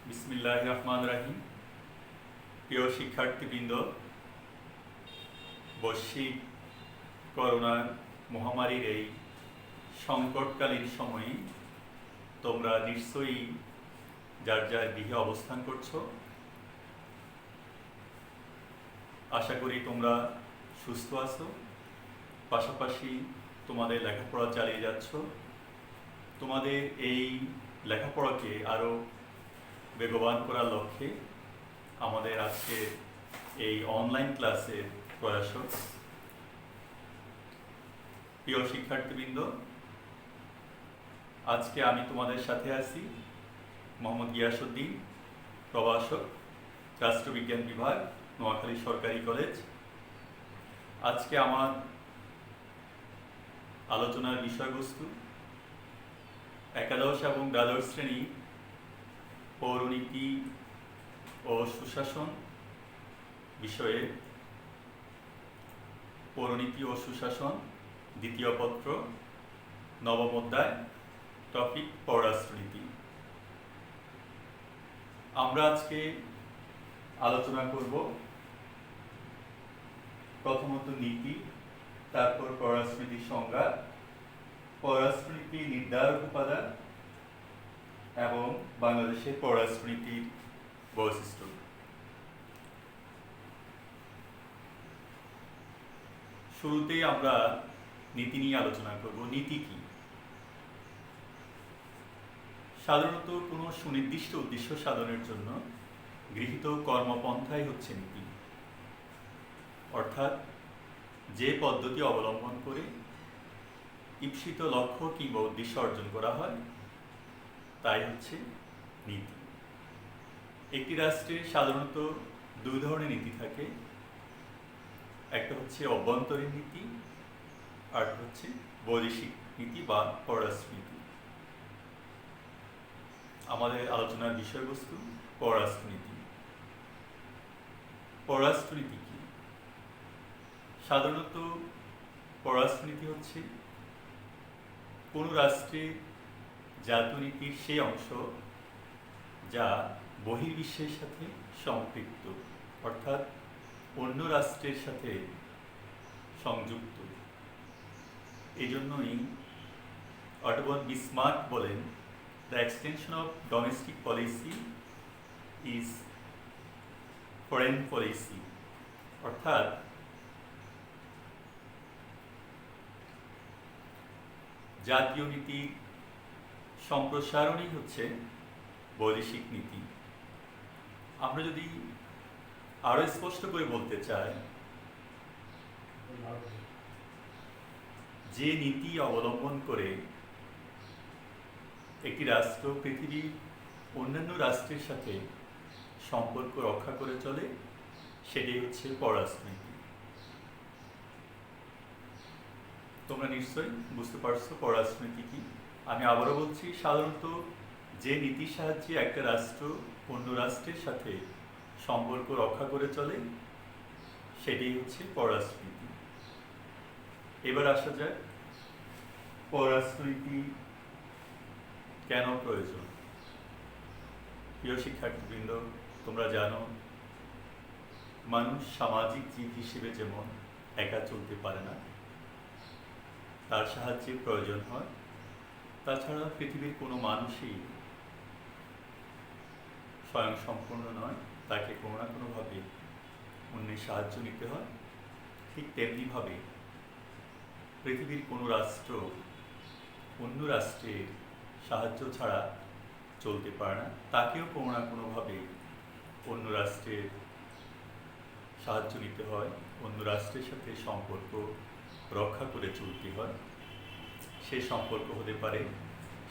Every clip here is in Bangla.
বিসমিল্লাহির রহমানির রহিম। প্রিয় শিক্ষার্থীবৃন্দ, বৈশ্বিক করোনা মহামারীর এই সংকটকালীন সময়ে তোমরা নিশ্চয়ই যার যার গৃহে অবস্থান করছো। আশা করি তোমরা সুস্থ আছো, পাশাপাশি তোমাদের লেখাপড়া চালিয়ে যাচ্ছ। তোমাদের এই লেখাপড়াকে আরও বেগবান করার লক্ষ্যে আমাদের আজকে এই অনলাইন ক্লাসের প্রয়াস। প্রিয় শিক্ষার্থীবৃন্দ, আজকে আমি তোমাদের সাথে আছি মোহাম্মদ গিয়াসউদ্দিন, প্রভাষক, রাষ্ট্রবিজ্ঞান বিভাগ, নোয়াখালী সরকারি কলেজ। আজকে আমার আলোচনার বিষয়বস্তু একাদশ এবং দ্বাদশ শ্রেণী পৌরনীতি ও সুশাসন বিষয়ে, পৌরনীতি ও সুশাসন দ্বিতীয় পত্র, নবম অধ্যায়, টপিক পররাষ্ট্রনীতি। আমরা আজকে আলোচনা করব প্রথমত নীতি, তারপর পররাষ্ট্রনীতির সংজ্ঞা, পররাষ্ট্রনীতি নির্ধারক উপাদান এবং বাংলাদেশের পররাষ্ট্রনীতির বৈশিষ্ট্য। শুরুতেই আমরা নীতি নিয়ে আলোচনা করব। নীতি কি? সাধারণত কোনো সুনির্দিষ্ট উদ্দেশ্য সাধনের জন্য গৃহীত কর্মপন্থাই হচ্ছে নীতি, অর্থাৎ যে পদ্ধতি অবলম্বন করে ঈপ্সিত লক্ষ্য কিংবা উদ্দেশ্য অর্জন করা হয় তাই হচ্ছে নীতি। একটি রাষ্ট্রে সাধারণত দুই ধরনের নীতি থাকে, একটা হচ্ছে অভ্যন্তরীণ নীতি আর হচ্ছে বৈদেশিক নীতি বা পররাষ্ট্রনীতি। আমাদের আলোচনার বিষয়বস্তু পররাষ্ট্রনীতি। পররাষ্ট্রনীতি কি? সাধারণত পররাষ্ট্রনীতি হচ্ছে কোনো রাষ্ট্রের জাতীয় নীতির সেই অংশ যা বহির্বিশ্বের সাথে সম্পৃক্ত, অর্থাৎ অন্য রাষ্ট্রের সাথে সংযুক্ত। এই জন্যই অটো ভন বিসমার্ক বলেন, the extension of domestic policy is foreign policy, অর্থাৎ জাতীয় নীতির সম্প্রসারণই হচ্ছে বৈদেশিক নীতি। আমরা যদি আরো স্পষ্ট করে বলতে চাই, যে নীতি অবলম্বন করে একটি রাষ্ট্র পৃথিবীর অন্যান্য রাষ্ট্রের সাথে সম্পর্ক রক্ষা করে চলে সেটাই হচ্ছে পররাষ্ট্রনীতি। তোমরা নিশ্চয়ই বুঝতে পারছো পররাষ্ট্রনীতি কি। আমি আবারও বলছি, সাধারণত যে নীতির সাহায্যে একটা রাষ্ট্র অন্য রাষ্ট্রের সাথে সম্পর্ক রক্ষা করে চলে সেটাই হচ্ছে পররাষ্ট্রনীতি। এবার আসা যায় পররাষ্ট্রনীতি কেন প্রয়োজন। প্রিয় শিক্ষার্থীবৃন্দ, তোমরা জানো মানুষ সামাজিক জীব হিসেবে যেমন একা চলতে পারে না, তার সাহায্যের প্রয়োজন হয়। তাছাড়া পৃথিবীর কোনো মানুষই স্বয়ংসম্পূর্ণ নয়, তাকে কোনো না কোনোভাবে অন্যের সাহায্য নিতে হয়। ঠিক তেমনিভাবে পৃথিবীর কোনো রাষ্ট্র অন্য রাষ্ট্রের সাহায্য ছাড়া চলতে পারে না, তাকেও কোনো না কোনোভাবে অন্য রাষ্ট্রের সাহায্য নিতে হয়, অন্য রাষ্ট্রের সাথে সম্পর্ক রক্ষা করে চলতে হয়। সে সম্পর্ক হতে পারে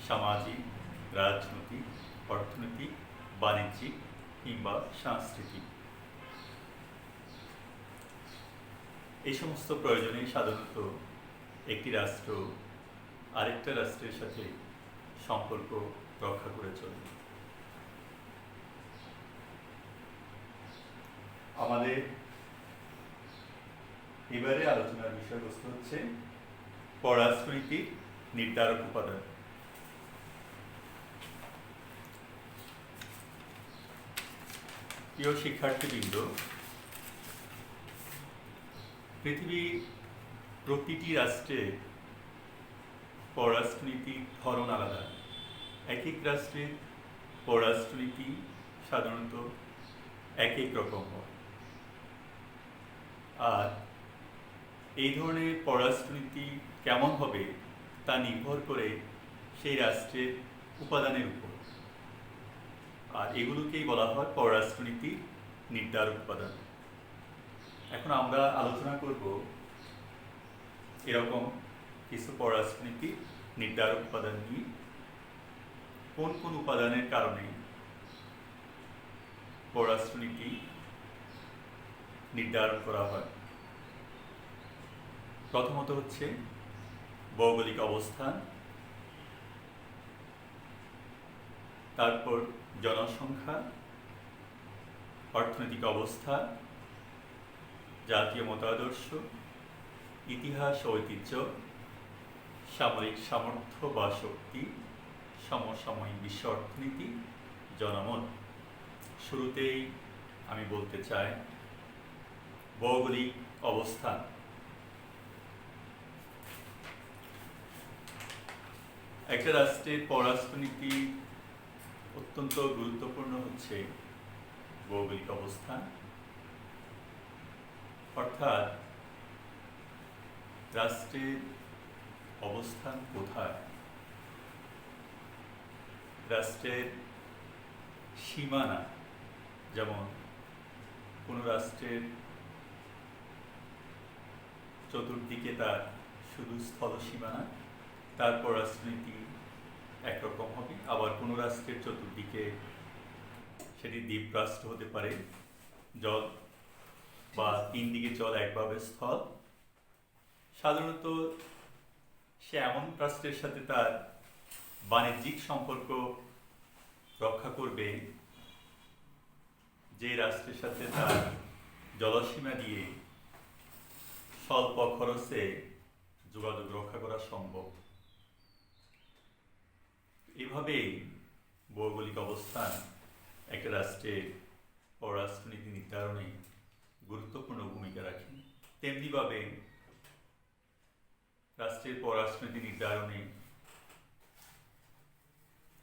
সামাজিক, রাজনৈতিক, অর্থনৈতিক, বাণিজ্যিক কিংবা সাংস্কৃতিক। এই সমস্ত প্রয়োজনে সাধারণত একটি রাষ্ট্র আরেকটা রাষ্ট্রের সাথে সম্পর্ক রক্ষা করে চলে। আমাদের এবারে আলোচনার বিষয়বস্তু হচ্ছে পররাষ্ট্রনীতির নির্ধারক উপাদান। প্রিয় শিক্ষার্থীবৃন্দ, পৃথিবীর প্রতিটি রাষ্ট্রের পররাষ্ট্রনীতির ধরন আলাদা। এক এক রাষ্ট্রের পররাষ্ট্রনীতি সাধারণত এক এক রকম হয়, আর এই ধরনের পররাষ্ট্রনীতি কেমন হবে তা নির্ভর করে সেই রাষ্ট্রের উপাদানের উপর, আর এগুলোকেই বলা হয় পররাষ্ট্রনীতির নির্ধারক উপাদান। এখন আমরা আলোচনা করব এরকম কিছু পররাষ্ট্রনীতি নির্ধারক উপাদান নিয়ে, কোন কোন উপাদানের কারণে পররাষ্ট্রনীতি নির্ধারণ করা হয়। প্রথমত হচ্ছে ভৌগোলিক অবস্থান, তারপর জনসংখ্যা, অর্থনৈতিক অবস্থা, জাতীয় মতাদর্শ, ইতিহাস ও ঐতিহ্য, সামরিক সামর্থ্য বা শক্তি, সমসাময়িক বিশ্ব অর্থনীতি, জনমত। শুরুতেই আমি বলতে চাই ভৌগোলিক অবস্থান। একটা রাষ্ট্রের পররাষ্ট্রনীতি অত্যন্ত গুরুত্বপূর্ণ হচ্ছে ভৌগোলিক অবস্থান, অর্থাৎ রাষ্ট্রের অবস্থান কোথায়, রাষ্ট্রের সীমানা। যেমন কোনো রাষ্ট্রের চতুর্দিকে তার শুধু স্থল সীমানা, তার পররাষ্ট্রনীতি একরকম হবে। আবার কোনো রাষ্ট্রের চতুর্দিকে, সেটি দ্বীপরাষ্ট্র হতে পারে, জল বা তিন দিকে জল একভাবে স্থল, সাধারণত সে এমন রাষ্ট্রের সাথে তার বাণিজ্যিক সম্পর্ক রক্ষা করবে যে রাষ্ট্রের সাথে তার জলসীমা দিয়ে স্বল্প খরচে যোগাযোগ রক্ষা করা সম্ভব। এভাবেই ভৌগোলিক অবস্থান একটা রাষ্ট্রের পররাষ্ট্রনীতি নির্ধারণে গুরুত্বপূর্ণ ভূমিকা রাখে। তেমনিভাবে রাষ্ট্রের পররাষ্ট্রনীতি নির্ধারণে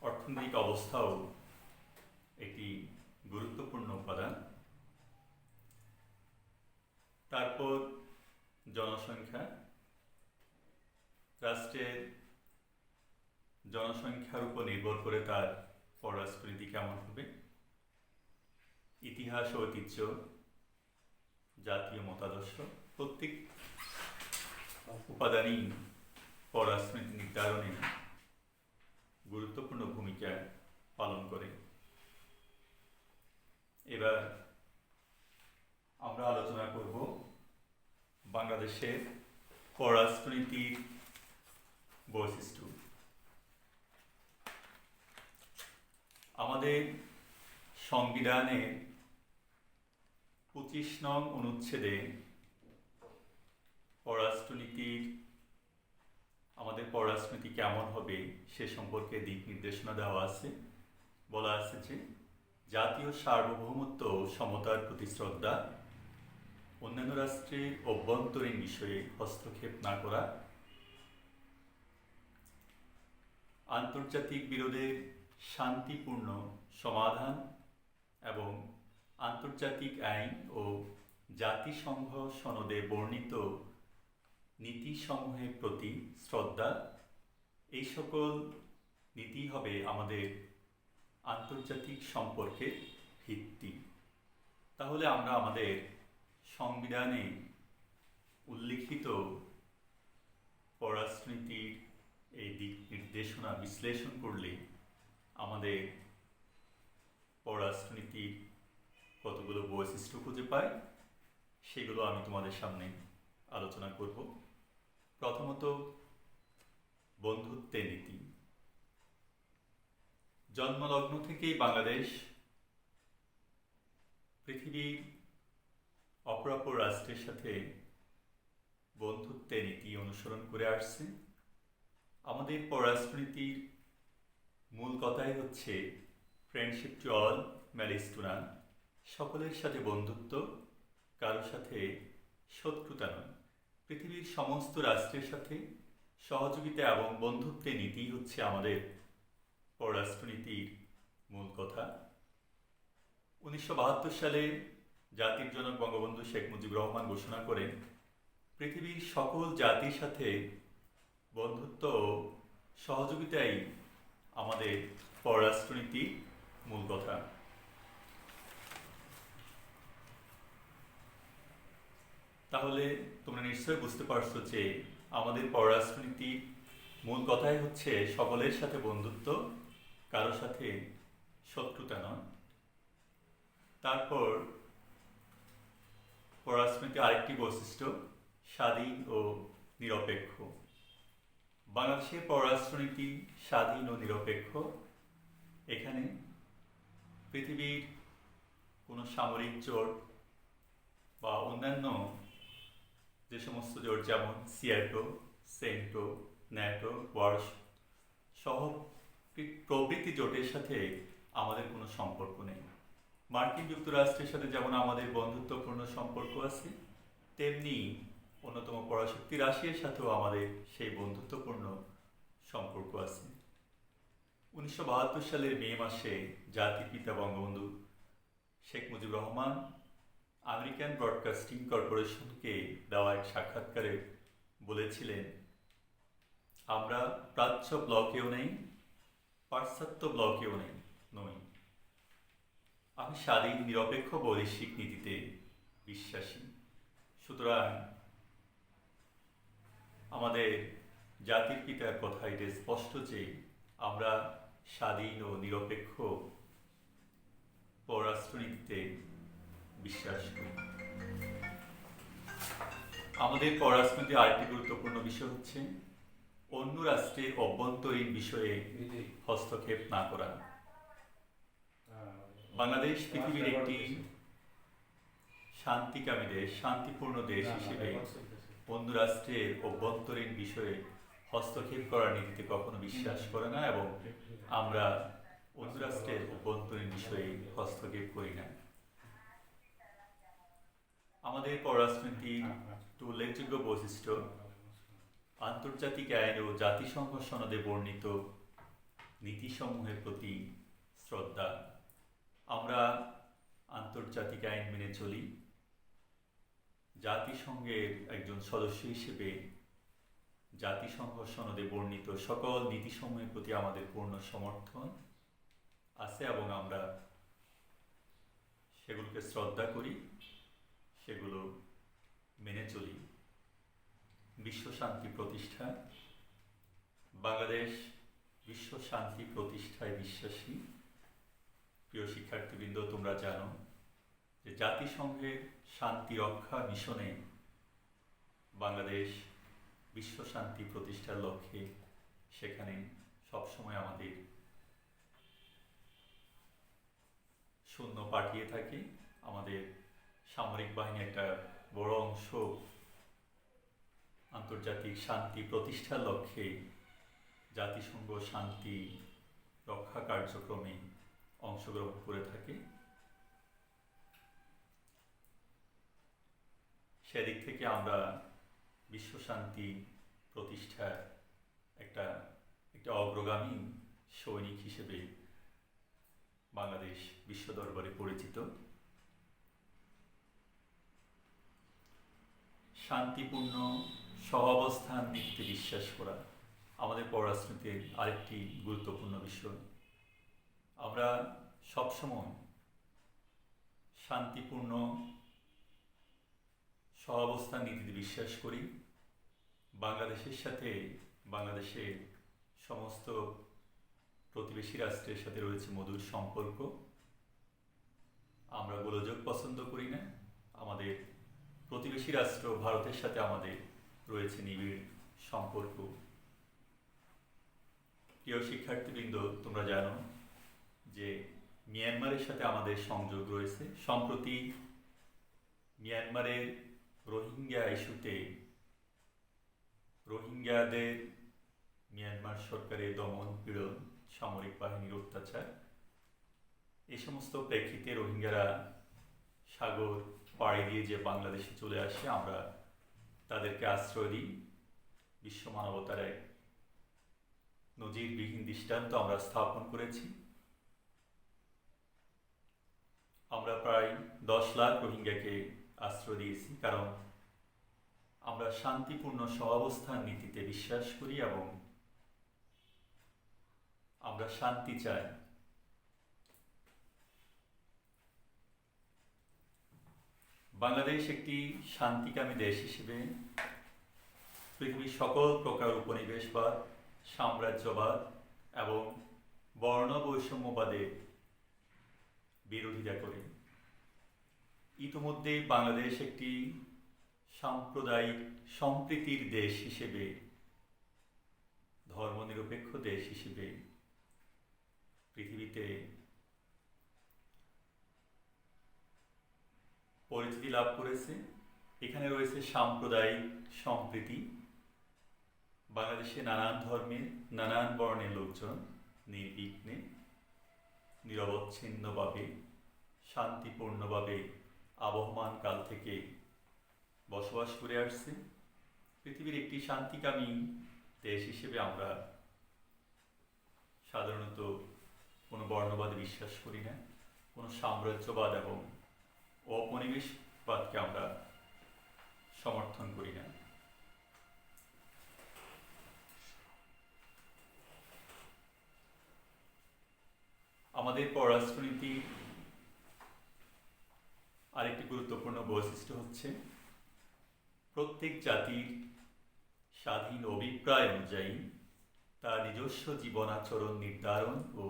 অর্থনৈতিক অবস্থাও একটি গুরুত্বপূর্ণ উপাদান। তারপর জনসংখ্যা। রাষ্ট্রের জনসংখ্যার উপর নির্ভর করে তার পররাষ্ট্রনীতি কেমন হবে। ইতিহাস ও ঐতিহ্য, জাতীয় মতাদর্শ, প্রত্যেক উপাদানই পররাষ্ট্রনীতি নির্ধারণে গুরুত্বপূর্ণ ভূমিকা পালন করে। এবার আমরা আলোচনা করব বাংলাদেশের পররাষ্ট্রনীতির বৈশিষ্ট্য। আমাদের সংবিধানের 25 নং অনুচ্ছেদে আমাদের পররাষ্ট্রনীতি কেমন হবে সে সম্পর্কে দিক নির্দেশনা দেওয়া আছে। বলা আছে যে জাতীয় সার্বভৌমত্ব ও সমতার প্রতি শ্রদ্ধা, অন্যান্য রাষ্ট্রের অভ্যন্তরীণ বিষয়ে হস্তক্ষেপ না করা, আন্তর্জাতিক বিরোধের শান্তিপূর্ণ সমাধান এবং আন্তর্জাতিক আইন ও জাতিসংঘ সনদে বর্ণিত নীতিসমূহের প্রতি শ্রদ্ধা। এই সকল নীতি হবে আমাদের আন্তর্জাতিক সম্পর্কের ভিত্তি। তাহলে আমরা আমাদের সংবিধানে উল্লিখিত পররাষ্ট্রনীতির এই দিক নির্দেশনা বিশ্লেষণ করলে আমাদের পররাষ্ট্রনীতির কতগুলো বৈশিষ্ট্য খুঁজে পাই, সেগুলো আমি তোমাদের সামনে আলোচনা করব। প্রথমত, বন্ধুত্বের নীতি। জন্মলগ্ন থেকেই বাংলাদেশ পৃথিবীর অপরাপর রাষ্ট্রের সাথে বন্ধুত্বের নীতি অনুসরণ করে আসছে। আমাদের পররাষ্ট্রনীতির মূল কথাই হচ্ছে friendship to all, malice two নান। সকলের সাথে বন্ধুত্ব, কারো সাথে শত্রুতা নয়। পৃথিবীর সমস্ত রাষ্ট্রের সাথে সহযোগিতা এবং বন্ধুত্বের নীতি হচ্ছে আমাদের পররাষ্ট্রনীতির মূল কথা। 1972 সালে জাতির জনক বঙ্গবন্ধু শেখ মুজিবুর রহমান ঘোষণা করেন পৃথিবীর সকল জাতির সাথে বন্ধুত্ব ও সহযোগিতাই আমাদের পররাষ্ট্রনীতির মূল কথা। তাহলে তোমরা নিশ্চয়ই বুঝতে পারছো যে আমাদের পররাষ্ট্রনীতির মূল কথাই হচ্ছে সকলের সাথে বন্ধুত্ব, কারো সাথে শত্রুতা নয়। তারপর পররাষ্ট্রনীতির আরেকটি বৈশিষ্ট্য স্বাধীন ও নিরপেক্ষ। বাংলাদেশের পররাষ্ট্রনীতি স্বাধীন ও নিরপেক্ষ। এখানে পৃথিবীর কোনো সামরিক জোট বা অন্যান্য যে সমস্ত জোট যেমন সিয়াটো, সেন্টো, ন্যাটো, ওয়ার্স সহ প্রভৃতি জোটের সাথে আমাদের কোনো সম্পর্ক নেই। মার্কিন যুক্তরাষ্ট্রের সাথে যেমন আমাদের বন্ধুত্বপূর্ণ সম্পর্ক আছে, তেমনি অন্যতম পরাশক্তি রাশিয়ার সাথেও আমাদের সেই বন্ধুত্বপূর্ণ সম্পর্ক আছে। 1972 সালের মে মাসে জাতির পিতা বঙ্গবন্ধু শেখ মুজিবুর রহমান আমেরিকান ব্রডকাস্টিং কর্পোরেশনকে দেওয়া এক সাক্ষাৎকারে বলেছিলেন, আমরা প্রাচ্য ব্লকেও নেই, পাশ্চাত্য ব্লকেও নই। আমি স্বাধীন নিরপেক্ষ বৈদেশিক নীতিতে বিশ্বাসী। সুতরাং আমাদের জাতির পিতার কথা এটা স্পষ্ট যে আমরা স্বাধীন ও নিরপেক্ষ পররাষ্ট্রনীতিতে বিশ্বাস করি। আমাদের পররাষ্ট্রনীতির আরেকটি গুরুত্বপূর্ণ বিষয় হচ্ছে অন্য রাষ্ট্রের অভ্যন্তরীণ বিষয়ে হস্তক্ষেপ না করা। বাংলাদেশ পৃথিবীর একটি শান্তিকামী দেশ, শান্তিপূর্ণ দেশ হিসেবে অন্য রাষ্ট্রের অভ্যন্তরীণ বিষয়ে হস্তক্ষেপ করার নীতিতে কখনো বিশ্বাস করে না এবং আমরা অন্য রাষ্ট্রের অভ্যন্তরীণ বিষয়ে হস্তক্ষেপ করি না। আমাদের পররাষ্ট্রনীতির একটি উল্লেখযোগ্য বৈশিষ্ট্য আন্তর্জাতিক আইন ও জাতিসংঘ সনদে বর্ণিত নীতিসমূহের প্রতি শ্রদ্ধা। আমরা আন্তর্জাতিক আইন মেনে চলি। জাতিসংঘের একজন সদস্য হিসেবে জাতিসংঘ সনদে বর্ণিত সকল নীতিসমূহের প্রতি আমাদের পূর্ণ সমর্থন আছে এবং আমরা সেগুলোকে শ্রদ্ধা করি, সেগুলো মেনে চলি। বিশ্ব শান্তি প্রতিষ্ঠা। বাংলাদেশ বিশ্ব শান্তি প্রতিষ্ঠায় বিশ্বাসী। প্রিয় শিক্ষার্থীবৃন্দ, তোমরা জানো যে জাতিসংঘের শান্তি রক্ষা মিশনে বাংলাদেশ বিশ্ব শান্তি প্রতিষ্ঠার লক্ষ্যে সেখানে সবসময় আমাদের সৈন্য পাঠিয়ে থাকে। আমাদের সামরিক বাহিনী একটা বড় অংশ আন্তর্জাতিক শান্তি প্রতিষ্ঠার লক্ষ্যে জাতিসংঘ শান্তি রক্ষা কার্যক্রমে অংশগ্রহণ করে থাকে। সেদিক থেকে আমরা বিশ্ব শান্তি প্রতিষ্ঠার একটা অগ্রগামী সৈনিক হিসেবে বাংলাদেশ বিশ্ব দরবারে পরিচিত। শান্তিপূর্ণ সহাবস্থান নীতিতে বিশ্বাস করা আমাদের পররাষ্ট্রনীতির আরেকটি গুরুত্বপূর্ণ বিষয়। আমরা সবসময় শান্তিপূর্ণ সহাবস্থান নীতিতে বিশ্বাস করি। বাংলাদেশের সাথে বাংলাদেশের সমস্ত প্রতিবেশী রাষ্ট্রের সাথে রয়েছে মধুর সম্পর্ক। আমরা গোলযোগ পছন্দ করি না। আমাদের প্রতিবেশী রাষ্ট্র ভারতের সাথে আমাদের রয়েছে নিবিড় সম্পর্ক। প্রিয় শিক্ষার্থীবৃন্দ, তোমরা জানো যে মিয়ানমারের সাথে আমাদের সংযোগ রয়েছে। সম্প্রতি মিয়ানমারের রোহিঙ্গা ইস্যুতে রোহিঙ্গাদের মিয়ানমার সরকারের দমন পীড়ন, সামরিক বাহিনীর অত্যাচার, এই সমস্ত প্রেক্ষিতে রোহিঙ্গারা সাগর পাড়ি দিয়ে যে বাংলাদেশে চলে আসে, আমরা তাদেরকে আশ্রয় দিই। বিশ্ব মানবতার এক নজিরবিহীন দৃষ্টান্ত আমরা স্থাপন করেছি। আমরা প্রায় 10 লাখ রোহিঙ্গাকে আশ্রয় দিয়েছি, কারণ আমরা শান্তিপূর্ণ সহাবস্থান নীতিতে বিশ্বাস করি এবং আমরা শান্তি চাই। বাংলাদেশ একটি শান্তিকামী দেশ হিসেবে পৃথিবীর সকল প্রকার উপনিবেশবাদ, সাম্রাজ্যবাদ এবং বর্ণ বৈষম্যবাদের বিরোধিতা করে। ইতোমধ্যে বাংলাদেশ একটি সাম্প্রদায়িক সম্প্রীতির দেশ হিসেবে, ধর্মনিরপেক্ষ দেশ হিসেবে পৃথিবীতে পরিচিতি লাভ করেছে। এখানে রয়েছে সাম্প্রদায়িক সম্প্রীতি। বাংলাদেশে নানান ধর্মের, নানান বর্ণের লোকজন নির্বিঘ্নে, নিরবচ্ছিন্নভাবে, শান্তিপূর্ণভাবে আবহমান কাল থেকে বসবাস করে আসছে। পৃথিবীর একটি শান্তিকামী দেশ হিসেবে আমরা সাধারণত কোনো বর্ণবাদে বিশ্বাস করি না, কোনো সাম্রাজ্যবাদ এবং ঔপনিবেশবাদকে আমরা সমর্থন করি না। আমাদের পররাষ্ট্রনীতির আরেকটি গুরুত্বপূর্ণ বৈশিষ্ট্য হচ্ছে প্রত্যেক জাতির স্বাধীন অভিপ্রায় অনুযায়ী তার নিজস্ব জীবনাচরণ নির্ধারণ ও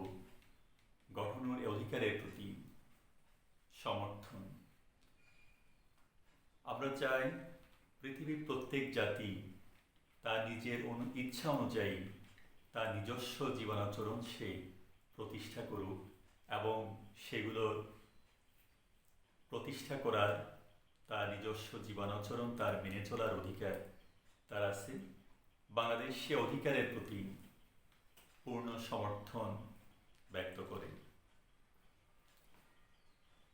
গঠনের অধিকারের প্রতি সমর্থন। আমরা চাই পৃথিবীর প্রত্যেক জাতি তার নিজের ইচ্ছা অনুযায়ী তার নিজস্ব জীবনাচরণ সে প্রতিষ্ঠা করুক এবং সেগুলোর প্রতিষ্ঠা করার, তার নিজস্ব জীবনাচরণ তার মেনে চলার অধিকার তার আছে। বাংলাদেশ সে অধিকারের প্রতি পূর্ণ সমর্থন ব্যক্ত করে।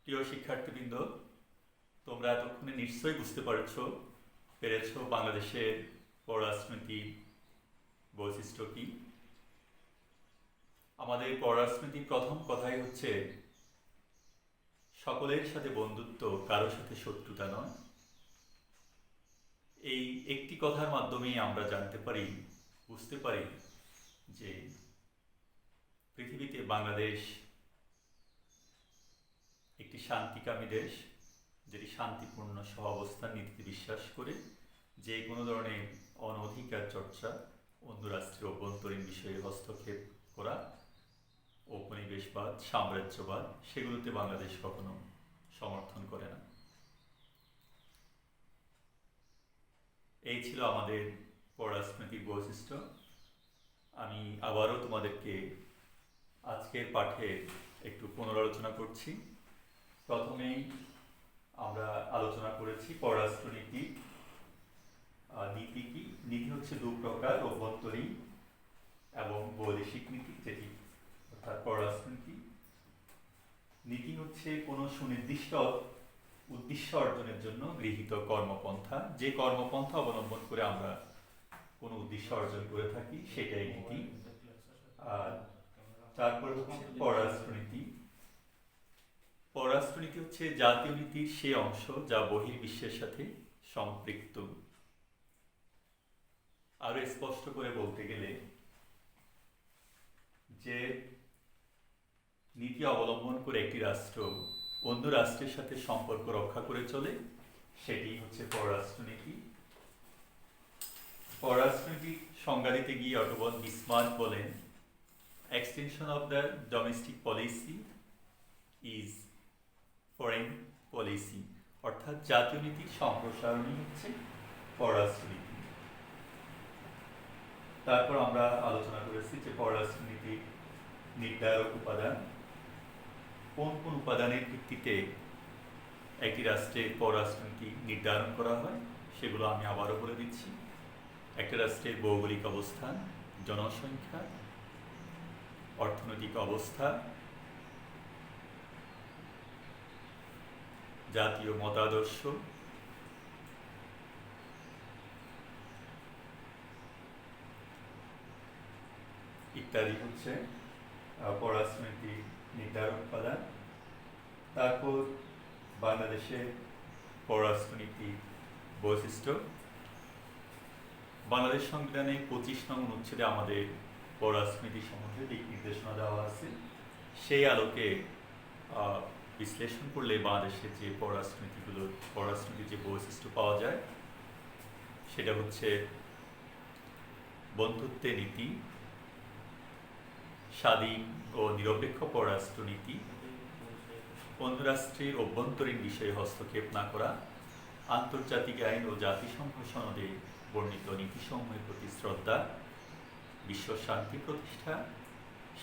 প্রিয় শিক্ষার্থীবৃন্দ, তোমরা এতক্ষণে নিশ্চয়ই বুঝতে পেরেছ বাংলাদেশের পররাষ্ট্রনীতির বৈশিষ্ট্য কি। আমাদের পররাষ্ট্রনীতির প্রথম কথাই হচ্ছে সকলের সাথে বন্ধুত্ব, কারোর সাথে শত্রুতা নয়। এই একটি কথার মাধ্যমেই আমরা জানতে পারি, বুঝতে পারি যে পৃথিবীতে বাংলাদেশ একটি শান্তিকামী দেশ, যেটি শান্তিপূর্ণ সহাবস্থান নীতিতে বিশ্বাস করে। যে কোনো ধরনের অনধিকার চর্চা, অন্য রাষ্ট্রের অভ্যন্তরীণ বিষয়ে হস্তক্ষেপ করা, ঔপনিবেশবাদ, সাম্রাজ্যবাদ, সেগুলোতে বাংলাদেশ কখনো সমর্থন করে না। এই ছিল আমাদের পররাষ্ট্রনীতির বৈশিষ্ট্য। আমি আবারও তোমাদেরকে আজকের পাঠে একটু পুনরালোচনা করছি। প্রথমেই আমরা আলোচনা করেছি পররাষ্ট্রনীতি। নীতি কি? নীতি হচ্ছে দু প্রকার, অভ্যন্তরীণ এবং বৈদেশিক নীতি, যেটি অর্থাৎ পররাষ্ট্রনীতি। নীতি হচ্ছে কোনো সুনির্দিষ্ট উদ্দেশ্য অর্জনের জন্য গৃহীত কর্মপন্থা। যে কর্মপন্থা অবলম্বন করে আমরা কোনো উদ্দেশ্য অর্জন করে থাকি সেটাই নীতি। আর তারপর হচ্ছে পররাষ্ট্রনীতি। পররাষ্ট্রনীতি হচ্ছে জাতীয় নীতির সে অংশ যা বহির্বিশ্বের সাথে সম্পৃক্ত। আরো স্পষ্ট করে বলতে গেলে, যে নীতি অবলম্বন করে একটি রাষ্ট্র অন্য রাষ্ট্রের সাথে সম্পর্ক রক্ষা করে চলে, সেটি হচ্ছে পররাষ্ট্রনীতি। পররাষ্ট্রনীতি সংজ্ঞা দিতে গিয়ে অটো বিসমার্ক বলেন, extension of the domestic policy is foreign policy, অর্থাৎ জাতীয় নীতির সম্প্রসারণই হচ্ছে পররাষ্ট্রনীতি। তারপর আমরা আলোচনা করেছি যে পররাষ্ট্রনীতি নির্ধারক উপাদান, কোন কোন উপাদানের ভিত্তিতে একটি রাষ্ট্রের পররাষ্ট্রনীতি নির্ধারণ করা হয় সেগুলো আমি আবারও বলে দিচ্ছি। একটা রাষ্ট্রের ভৌগোলিক অবস্থান, জনসংখ্যা, অর্থনৈতিক অবস্থা, জাতীয় মতাদর্শ, ইত্যাদি হচ্ছে পররাষ্ট্রনীতি নির্ধারণ উপাদান। তারপর বাংলাদেশের পররাষ্ট্রনীতি বৈশিষ্ট্য। বাংলাদেশ সংবিধানে 25 নং অনুচ্ছেদে আমাদের পররাষ্ট্রনীতি সম্বন্ধে দিক নির্দেশনা দেওয়া আছে। সেই আলোকে বিশ্লেষণ করলে বাংলাদেশের যে পররাষ্ট্রনীতির যে বৈশিষ্ট্য পাওয়া যায় সেটা হচ্ছে বন্ধুত্বের নীতি, স্বাধীন ও নিরপেক্ষ পররাষ্ট্রনীতি, অন্য রাষ্ট্রের অভ্যন্তরীণ বিষয়ে হস্তক্ষেপ না করা, আন্তর্জাতিক আইন ও জাতিসংঘ সনদে বর্ণিত নীতিসমূহের প্রতি শ্রদ্ধা, বিশ্ব শান্তি প্রতিষ্ঠা,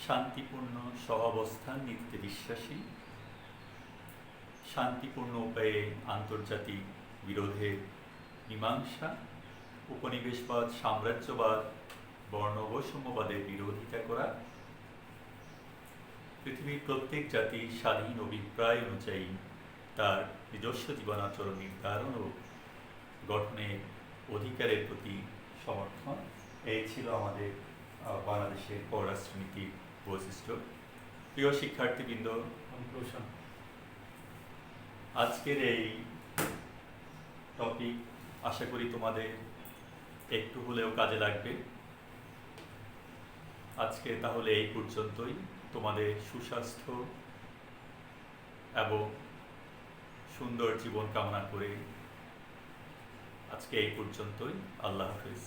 শান্তিপূর্ণ সহাবস্থান নীতিতে বিশ্বাসী, শান্তিপূর্ণ উপায়ে আন্তর্জাতিক বিরোধের মীমাংসা, উপনিবেশবাদ, সাম্রাজ্যবাদ, বর্ণ বৈষম্যবাদের বিরোধিতা করা, পৃথিবীর প্রত্যেক জাতি স্বাধীন অভিপ্রায় অনুযায়ী তার নিজস্ব জীবনাচরণ নির্ধারণ ও গঠনের অধিকারের প্রতি সমর্থন। এই ছিল আমাদের বাংলাদেশের পররাষ্ট্রনীতির বৈশিষ্ট্য। প্রিয় শিক্ষার্থীবৃন্দ, আজকের এই টপিক আশা করি তোমাদের একটু হলেও কাজে লাগবে। আজকে তাহলে এই পর্যন্তই। তোমাদের সুস্বাস্থ্য এবং সুন্দর জীবন কামনা করে আজকে এই পর্যন্তই। আল্লাহ হাফেজ।